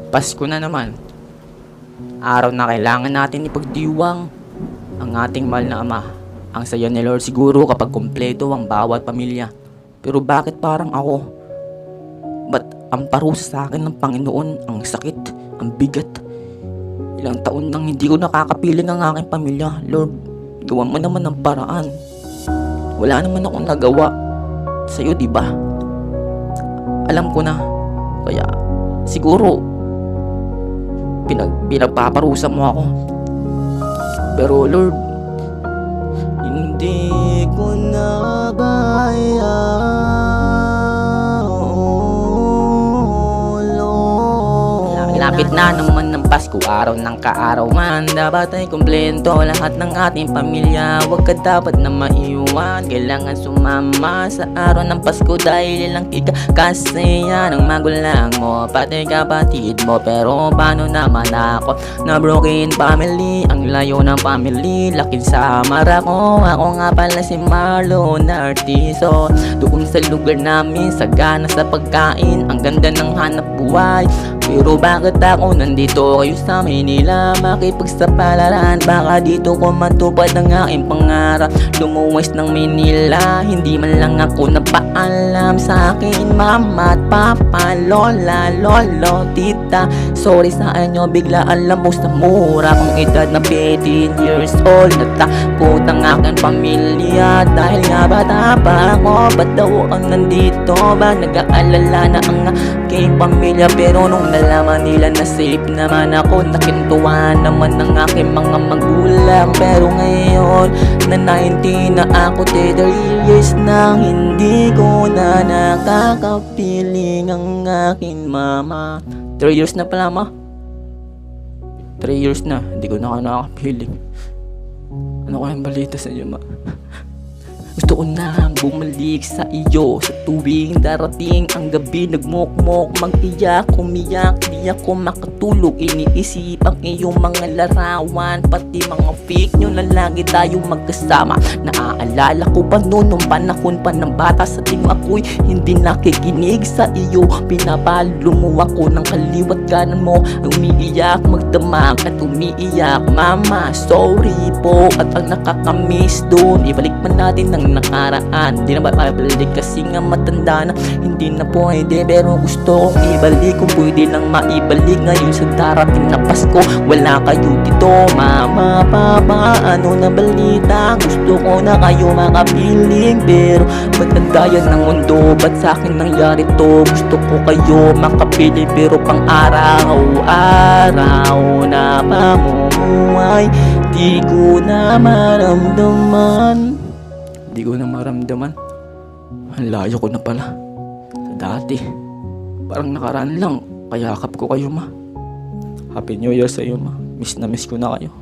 Pasko na naman. Araw na kailangan natin ipagdiwang ang ating mahal na Ama. Ang saya ni Lord siguro kapag kumpleto ang bawat pamilya. Pero bakit parang ako? Ba't ang parusa sa akin ng Panginoon ang sakit, ang bigat? Ilang taon nang hindi ko nakakapiling ang aking pamilya. Lord, gawan mo naman ng paraan. Wala naman akong nagawa sa'yo, di ba? Alam ko na. Kaya siguro pinagpaparusa mo ako. Pero Lord, hindi ko na kaya. Lapit na naman ng Pasko, araw ng kaarawan. Dapat ay kumplento lahat ng ating pamilya. Huwag ka dapat na maiwan, kailangan sumama sa araw ng Pasko. Dahil ilang ikakasaya ng magulang mo, pati kapatid mo. Pero paano naman ako na broken family? Ang layo ng family, laking samara ko. Ako nga pala si Marlon Artiso. Doon sa lugar namin, sagana sa pagkain. Ang ganda ng hanap buhay. Pero bakit ako nandito kayo sa Manila? Makipagsapalaran, baka dito ko matupad ang aking pangarap. Lumuwas ng Manila, hindi man lang ako napaalam sa akin mama at papa, lola, lolo, tita. Sorry sa inyo, bigla alam mo sa mura kong edad na 15 years old. Natakot ang aking pamilya dahil nga bata pa ako. Ba't daw ang nandito ba? Nag-aalala na ang aking pamilya. Pero nung nalaman nila na safe naman ako, nakintuwa naman ng aking mga magulang. Pero ngayon na 19 na ako, 3 years na hindi ko na nakakapiling ang aking mama. 3 years na pala, ma. 3 years na, hindi ko na nakakapiling. Ano kayang balita sa inyo, ma? Gusto ko na bumalik sa iyo sa tuwing darating ang gabi. Nagmokmok, mag-iyak, umiyak, di ako makatulog. Iniisip ang iyong mga larawan, pati mga fake nyo na lagi tayo magkasama. Naaalala ko pa noon, nung panahon pa ng bata sa ting ako'y hindi nakikinig sa iyo. Pinapalo mo ako ng kaliwat kanan mo. Umiiyak, magdamag at umiiyak. Mama, sorry po. At ang nakakamiss doon, ibalik man natin ng nakaraan. Di na ba pabalik kasi nga matanda na, hindi na pwede. Pero gusto kong ibalik, kung pwede lang maibalik ngayon sa darating na Pasko. Wala kayo dito, mama, papa, ano na balita? Gusto ko na kayo makapiling. Pero ba't nagdaya ng mundo? Ba't sa akin nangyari to? Gusto ko kayo makapiling, pero pang araw-araw na pamumuhay, di ko na maramdaman. Di ko na maramdaman. Ang layo ko na pala sa dati. Parang nakaraan lang, kayakap ko kayo, ma. Happy New Year sa iyo, ma. Miss na miss ko na kayo.